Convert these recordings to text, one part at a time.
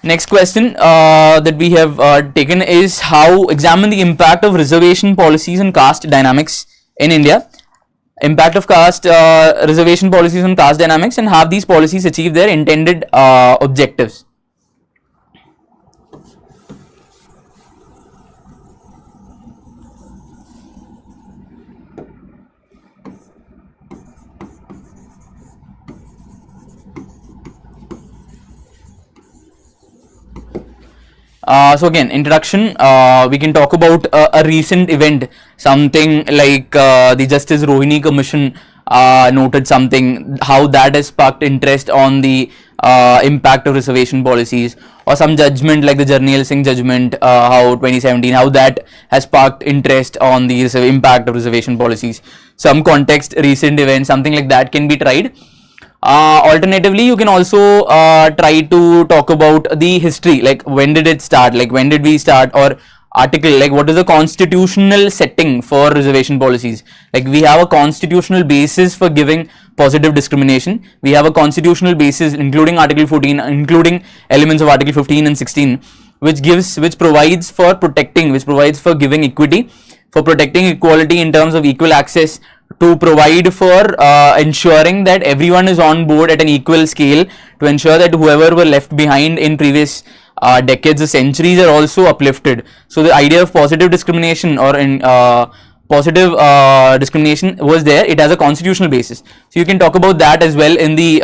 Next question that we have taken is how examine the impact of reservation policies and caste dynamics in India. Impact of caste reservation policies on caste dynamics, and have these policies achieved their intended objectives. So again, introduction, we can talk about a recent event, something like the Justice Rohini Commission noted something, how that has sparked interest on the impact of reservation policies, or some judgment like the Jarnail Singh judgment, how 2017, how that has sparked interest on the impact of reservation policies. Some context, recent event, something like that can be tried. Alternatively, you can also try to talk about the history, like when did it start, like when did we start, or article, like what is the constitutional setting for reservation policies. Like we have a constitutional basis for giving positive discrimination, we have a constitutional basis including Article 14, including elements of Article 15 and 16, which provides for protecting, which provides for giving equity, for protecting equality in terms of equal access, to provide for ensuring that everyone is on board at an equal scale, to ensure that whoever were left behind in previous decades or centuries are also uplifted. So the idea of positive discrimination, or in positive discrimination was there, it has a constitutional basis. So you can talk about that as well in the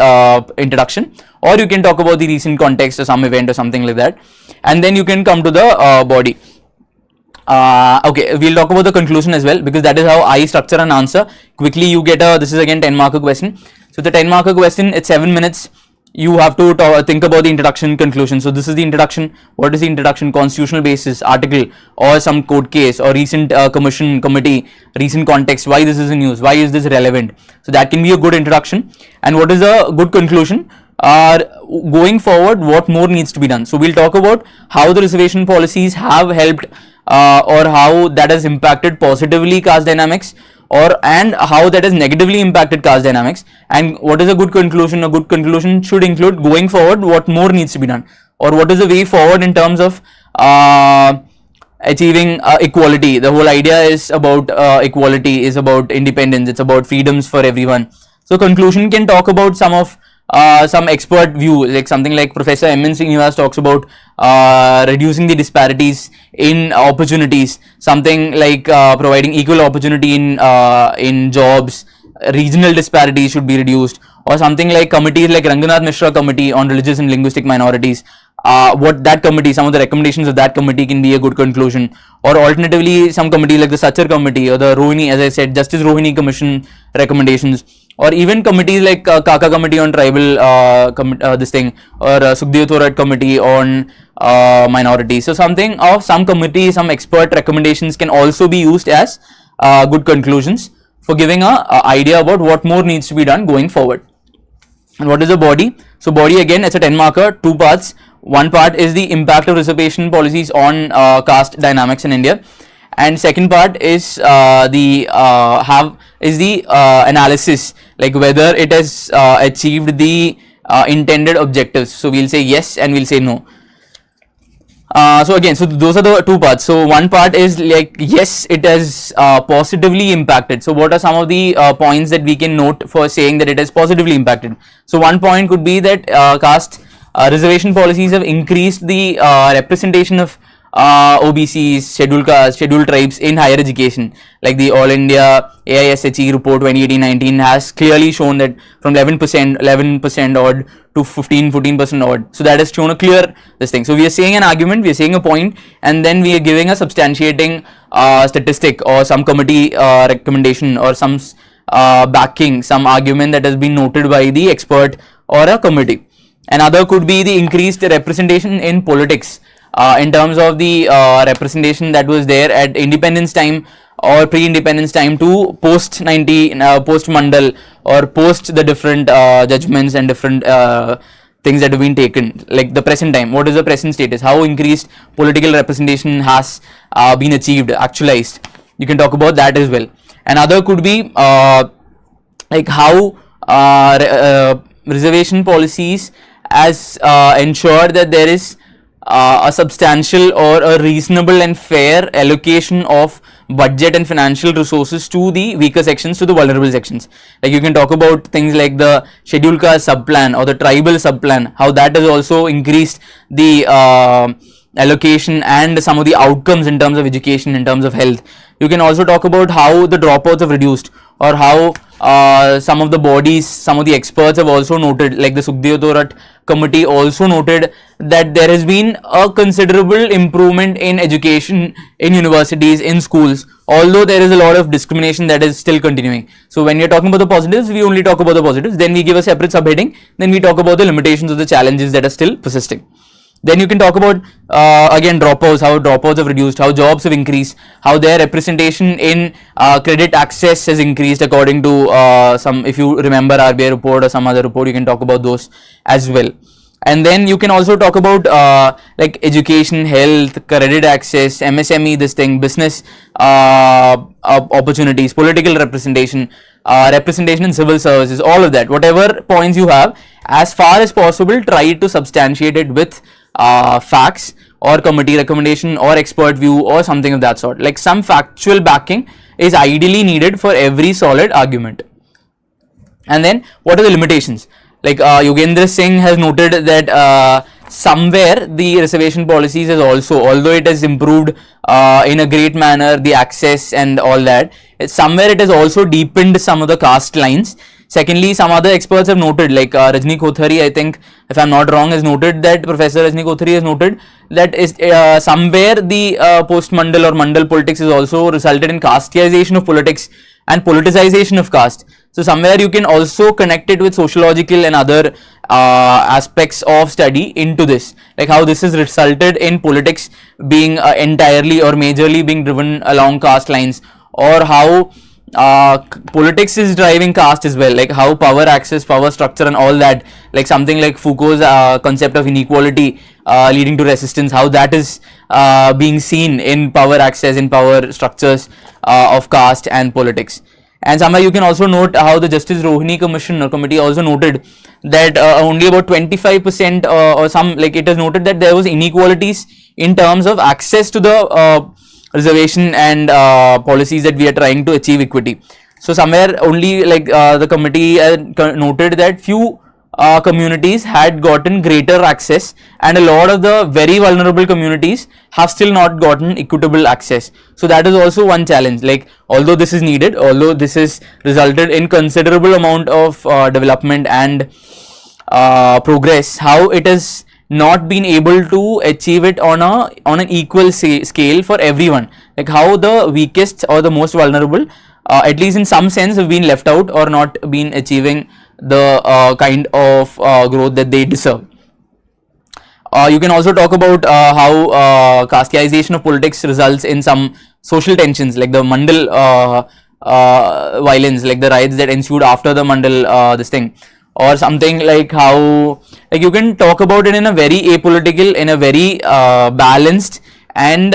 introduction, or you can talk about the recent context or some event or something like that, and then you can come to the body. Okay, we'll talk about the conclusion as well, because that is how I structure an answer. Quickly you get this is again 10 marker question. So the 10 marker question, it's 7 minutes. You have to think about the introduction, conclusion. So this is the introduction. What is the introduction? Constitutional basis, article, or some court case, or recent commission, committee, recent context, why this is in news, why is this relevant. So that can be a good introduction. And what is a good conclusion? Going forward, what more needs to be done. So we'll talk about how the reservation policies have helped or how that has impacted positively caste dynamics, and how that has negatively impacted caste dynamics, and what is a good conclusion. A good conclusion should include going forward what more needs to be done, or what is the way forward in terms of achieving equality. The whole idea is about equality, is about independence, it's about freedoms for everyone. So conclusion can talk about some of some expert view, like something like Professor M.N. Srinivas talks about reducing the disparities in opportunities, something like providing equal opportunity in jobs, regional disparities should be reduced, or something like committees like Ranganath Mishra Committee on Religious and Linguistic Minorities. What that committee, some of the recommendations of that committee can be a good conclusion, or alternatively some committee like the Sachar Committee or the Rohini, as I said, Justice Rohini Commission recommendations, or even committees like Kaka Committee on Tribal this thing, or Sukhdev Thorat Committee on minorities. So something of some committee, some expert recommendations can also be used as good conclusions for giving a idea about what more needs to be done going forward. And what is the body? So body, again, it's a 10 marker, 2 parts. One part is the impact of reservation policies on caste dynamics in India, and second part is the analysis, like whether it has achieved the intended objectives. So we'll say yes and we'll say no. So again, so those are the 2 parts. So one part is like yes, it has positively impacted. So what are some of the points that we can note for saying that it has positively impacted? So one point could be that caste reservation policies have increased the representation of OBCs, scheduled castes, scheduled tribes in higher education. Like the All India AISHE report 2018-19 has clearly shown that from 11% odd to 14% odd. So that has shown a clear this thing. So we are saying an argument, we are saying a point, and then we are giving a substantiating statistic or some committee recommendation or some backing, some argument that has been noted by the expert or a committee. Another could be the increased representation in politics, in terms of the representation that was there at independence time or pre-independence time to post Mandal or post the different judgments and different things that have been taken, like the present time. What is the present status? How increased political representation has been achieved, actualized? You can talk about that as well. Another could be like how reservation policies as ensure that there is a substantial or a reasonable and fair allocation of budget and financial resources to the weaker sections, to the vulnerable sections. Like you can talk about things like the scheduled caste subplan or the tribal subplan, how that has also increased the allocation and some of the outcomes in terms of education, in terms of health. You can also talk about how the dropouts have reduced, or how some of the bodies, some of the experts have also noted, like the Sukhdev committee also noted that there has been a considerable improvement in education in universities, in schools, although there is a lot of discrimination that is still continuing. So when we are talking about the positives, we only talk about the positives, then we give a separate subheading, then we talk about the limitations of the challenges that are still persisting. Then you can talk about again dropouts, how dropouts have reduced, how jobs have increased, how their representation in credit access has increased according to some, if you remember RBI report or some other report, you can talk about those as well. And then you can also talk about like education, health, credit access, MSME, this thing, business opportunities, political representation, representation in civil services, all of that. Whatever points you have, as far as possible, try to substantiate it with facts or committee recommendation or expert view or something of that sort. Like some factual backing is ideally needed for every solid argument. And then what are the limitations? Like Yogendra Singh has noted that somewhere the reservation policies has also, although it has improved in a great manner, the access and all that, somewhere it has also deepened some of the caste lines. Secondly, some other experts have noted, like Rajni Kothari, I think, if I'm not wrong, has noted that Professor Rajni Kothari has noted that is somewhere the post-Mandal or Mandal politics has also resulted in casteization of politics and politicization of caste. So somewhere you can also connect it with sociological and other aspects of study into this, like how this has resulted in politics being entirely or majorly being driven along caste lines, or how politics is driving caste as well, like how power access, power structure and all that, like something like Foucault's concept of inequality leading to resistance, how that is being seen in power access, in power structures of caste and politics. And somewhere you can also note how the Justice Rohini Commission or committee also noted that only about 25% or some, like it has noted that there was inequalities in terms of access to the reservation and policies that we are trying to achieve equity. So somewhere only like the committee noted that few communities had gotten greater access, and a lot of the very vulnerable communities have still not gotten equitable access. So that is also one challenge. Like although this is needed, although this has resulted in considerable amount of development and progress, how it has not been able to achieve it on an equal scale for everyone, like how the weakest or the most vulnerable at least in some sense have been left out or not been achieving the kind of growth that they deserve. You can also talk about how casteization of politics results in some social tensions, like the Mandal violence, like the riots that ensued after the Mandal this thing, or something like how, like you can talk about it in a very apolitical, in a very balanced and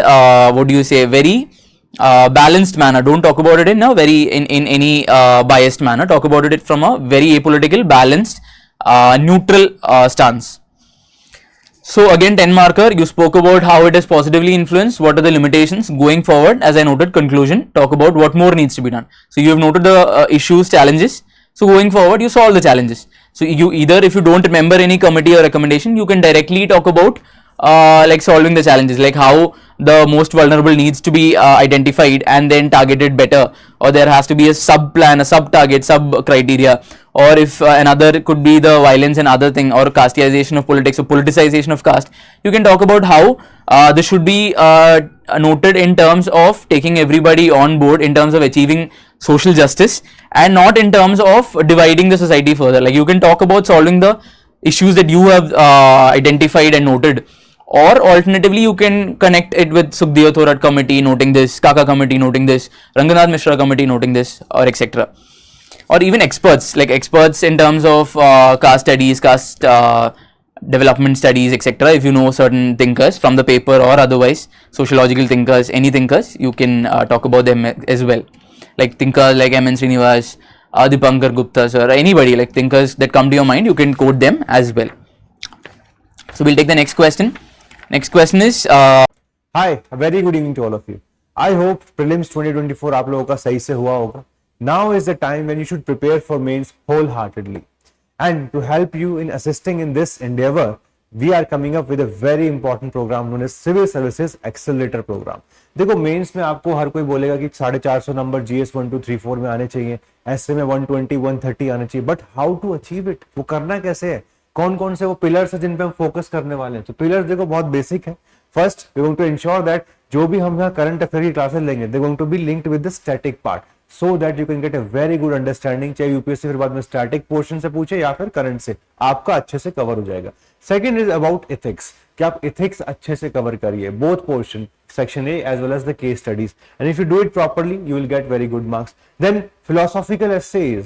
what do you say, very balanced manner. Don't talk about it in a very in any biased manner. Talk about it from a very apolitical, balanced, neutral stance. So again, 10 marker, you spoke about how it has positively influenced, what are the limitations going forward. As I noted, conclusion, talk about what more needs to be done. So you have noted the issues, challenges. So going forward, you solve the challenges. So you either, if you don't remember any committee or recommendation, you can directly talk about like solving the challenges, like how the most vulnerable needs to be identified and then targeted better, or there has to be a sub plan, a sub target, sub criteria, or if another could be the violence and other thing, or casteization of politics or politicization of caste. You can talk about how this should be noted in terms of taking everybody on board, in terms of achieving social justice, and not in terms of dividing the society further. Like you can talk about solving the issues that you have identified and noted, or alternatively you can connect it with Sukhdev Thorat committee noting this, Kaka committee noting this, Ranganath Mishra committee noting this, or etc. Or even experts, like experts in terms of caste studies, caste development studies, etc. If you know certain thinkers from the paper or otherwise, sociological thinkers, any thinkers, you can talk about them as well. Like thinkers like M.N. Srinivas, Dipankar Gupta sir, anybody, like thinkers that come to your mind, you can quote them as well. So we'll take the next question. Next question is Hi, a very good evening to all of you. I hope prelims 2024 आप लोगों का सही से हुआ होगा. Now is the time when you should prepare for mains wholeheartedly. And to help you in assisting in this endeavor, we are coming up with a very important program known as Civil Services Accelerator Program. देखो mains में आपको हर कोई बोलेगा कि 450 number GS 1 2 3 4 में आने चाहिए, S A में 120 130 आने चाहिए, but how to achieve it, वो करना कैसे है, कौन कौन से वो पिलर्स है जिन पे हम फोकस करने वाले हैं. तो पिलर्स देखो बहुत बेसिक है. First we going to ensure that जो भी हम यहाँ करंट अफेयर की क्लासेस लेंगे they going to be linked with the static part, so that you can get a very good understanding. चाहे यूपीएससी फिर बाद में स्टैटिक पोर्शन से पूछे या फिर करंट से, आपका अच्छे से कवर हो जाएगा. सेकंड इज अबाउट एथिक्स, कि आप एथिक्स अच्छे से कवर करिए, both portion section A as well as the case studies, and if you do it properly you will get very good marks. Then philosophical essays,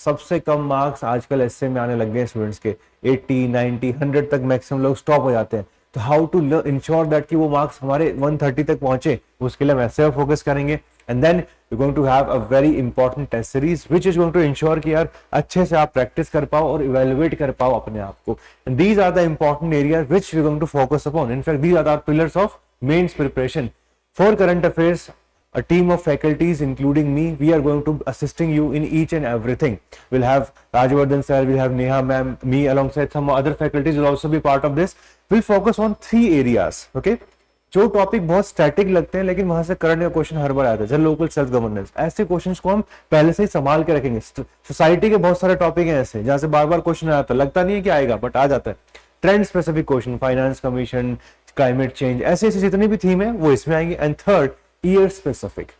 सबसे कम marks आजकल एसे में आने लग गए स्टूडेंट्स के, 80 90 100 तक मैक्सिमम लोग स्टॉप हो जाते हैं. तो हाउ टू इंश्योर दैट कि वो मार्क्स हमारे 130 तक पहुंचे, उसके लिए हम ऐसे फोकस करेंगे. And then you going to have a very important test series which is going to ensure कि यार अच्छे से आप प्रैक्टिस कर पाओ और इवेलुएट कर पाओ अपने आप को. And these are the important areas which we going to focus upon. In fact these are the pillars of mains preparation for current affairs. A team of faculties including me, we are going to assisting you in each and everything. We'll have Rajvardhan sir, we'll have Neha ma'am, me alongside some other faculties will also be part of this. We'll focus on 3 areas. Okay, जो topic बहुत static लगते हैं लेकिन वहां से current का question हर बार आता है, जैसे लोकल सेल्फ गवर्नेंस, ऐसे क्वेश्चंस को हम पहले से ही संभाल के रखेंगे. सोसाइटी के बहुत सारे टॉपिक हैं ऐसे जहां से बार बार क्वेश्चन आता है, लगता नहीं है कि आएगा बट आ जाता है. Trend specific question, finance commission, climate change, ऐसे ऐसे जितनी भी थीम है वो इसमें आएंगे. And third, year specific.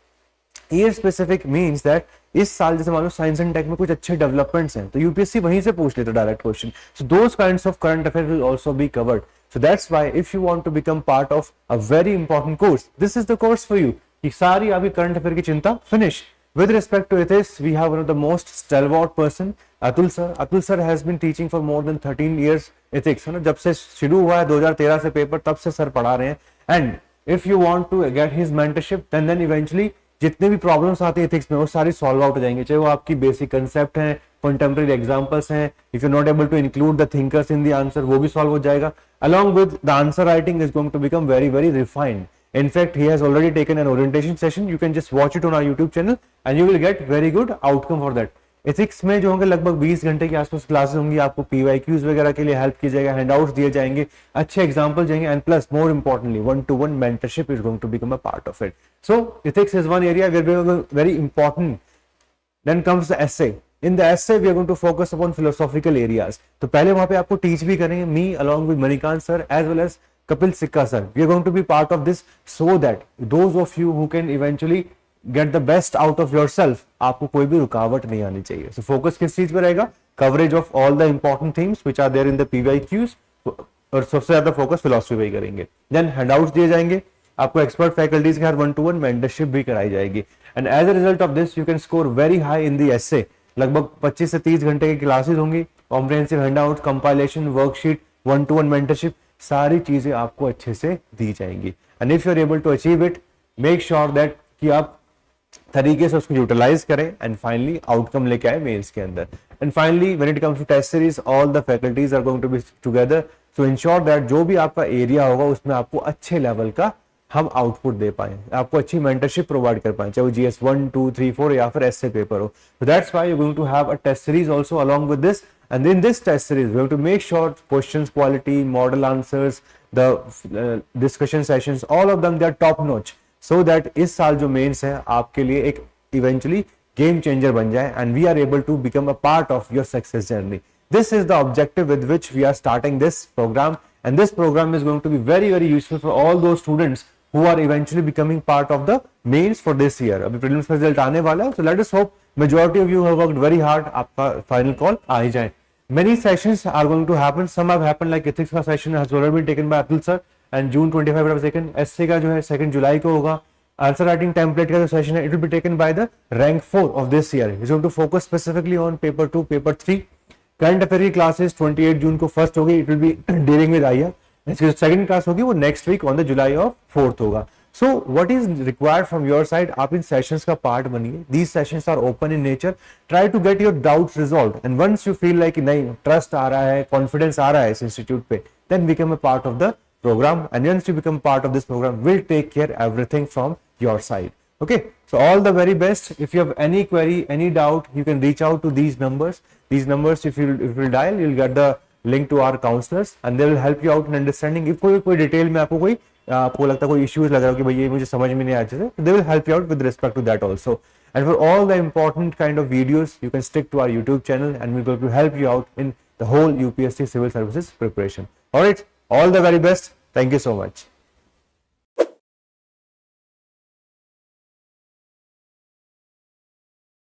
Year specific means that इस साल जैसे मान लो साइंस एंड टेक में कुछ अच्छे डेवलपमेंट्स हैं तो यूपीएससी वहीं से पूछ लेता direct question. So those kinds of current affair will also be covered. So that's why if you want to become part of a very important course, this is the course for you. कि सारी आपकी current affair की चिंता finish. With respect to ethics, we have one of the most stalwart person, Atul sir. Atul sir has been teaching for more than 13 years ethics. है ना, जब से शुरू हुआ है 2013 से पेपर, तब से सर पढ़ा रहे हैं. And if you want to get his mentorship, then eventually जितने भी प्रॉब्लम्स आती है एथिक्स में वो सारी सॉल्व आउट हो जाएंगे, चाहे वो आपकी बेसिक कंसेप्ट है, कंटेम्प्रेरी एग्जांपल्स हैं. If you not able to include the thinkers in the answer, वो भी सॉल्व हो जाएगा. along with the answer writing is going to become very very refined. In fact, he has already taken an orientation session. You can just watch it on our YouTube channel and you will get very good outcome for that. Ethics में जो होंगे लगभग 20 घंटे के आसपास classes होंगी, आपको PYQs वगैरह के लिए हेल्प की जाएगा, हैंडआउट्स दिए जाएंगे, अच्छे एग्जांपल जाएंगे, and plus more importantly 1-to-1 mentorship is going to become a part of it. So ethics is one area very important. Then comes the essay. In the essay we are going to focus upon philosophical areas. तो पहले वहां पे आपको teach भी करेंगे, me along with Manikant sir as well as Kapil Sikka sir. We are going to be part of this so that those of you who can eventually get the best out of yourself, आपको कोई भी रुकावट नहीं आनी चाहिए. So focus किस चीज पे रहेगा? Coverage of all the important themes which are there in the PYQs, और सबसे ज्यादा फोकस फिलोसफी पे ही करेंगे. Then handouts दिए जाएंगे, आपको एक्सपर्ट फैकल्टीज के साथ 1-to-1 मेंटरशिप भी कराई जाएगी. And as a result of this, you can score very high in the essay. लगभग 25 से 30 घंटे की क्लासेस होंगी, comprehensive handout, compilation, worksheet, 1-to-1 mentorship, सारी चीजें आपको अच्छे से दी जाएंगी. And if you are able to achieve it, make sure that कि आप तरीके से उसको यूटिलाइज करें एंड फाइनली आउटकम लेके आए मेंस के अंदर. And finally when it comes to test series, all the faculties are going to be together to ensure that जो भी आपका एरिया होगा उसमें आपको अच्छे लेवल का हम आउटपुट दे पाए, आपको अच्छी मेंटरशिप प्रोवाइड कर पाए, चाहे वो GS 1, 2, 3, 4 या फिर ऐसे पेपर हो. So that's why you're going to have a test series also along with this. And in this test series, we have to make sure questions quality, model answers, the discussion sessions, all of them they are top notch, so that इस साल जो mains है आपके लिए एक eventually game changer बन जाए and we are able to become a part of your success journey. This is the objective with which we are starting this program, and this program is going to be very very useful for all those students who are eventually becoming part of the mains for this year. अभी prelims का result आने वाला है, so let us hope majority of you have worked very hard, आपका final call आ ही जाए. Many sessions are going to happen. Some have happened, like ethics का session has already been taken by Atul sir and June 25 it was taken. essay का जो है 2 जुलाई को होगा. Answer writing template का जो session है, it will be taken by the rank 4 of this year. It's going to focus specifically on paper 2, paper 3. Current affair की classes 28 जून को first होगी, it will be dealing with IR. इसकी second class होगी वो next week on the July of 4th होगा. So what is required from your side, आप इन sessions का पार्ट बनिए. These sessions are open in nature. Try to get your doubts resolved and once you feel like नहीं trust आ रहा है, confidence आ रहा है इस इंस्टीट्यूट पे, then become a part of the program, and once you become part of this program, we'll take care everything from your side. Okay, so all the very best. If you have any query, any doubt, you can reach out to these numbers. These numbers, if you dial, you'll get the link to our counselors, and they will help you out in understanding. If कोई detail में आपको लगता है कोई issues लग रहा हो कि भाई ये मुझे समझ में नहीं आया अच्छे से, they will help you out with respect to that also. And for all the important kind of videos, you can stick to our YouTube channel, and we're going to help you out in the whole UPSC civil services preparation. All right, all the very best. Thank you so much.